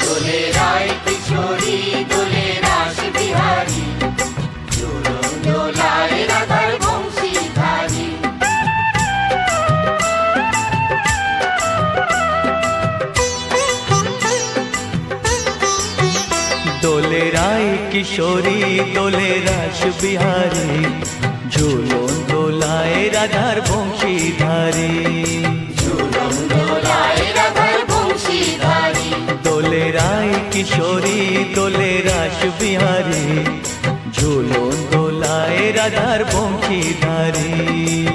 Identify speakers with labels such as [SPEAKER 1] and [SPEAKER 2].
[SPEAKER 1] দোলে রায় কিশোরী দোলে রাস বিহারী, ঝুলন দোলায় রাধার বংশীধারী।
[SPEAKER 2] দোলে রায় কিশোরী দোলে রাস বিহারী, ঝুলন দোলায় রাধার বংশীধারী।
[SPEAKER 1] ঝুলন দোলায় রাধার বংশীধারী।
[SPEAKER 2] দোলে রায় কিশোরী দোলে রাস বিহারী, ঝুলন দোলায় রাধার বংশীধারী।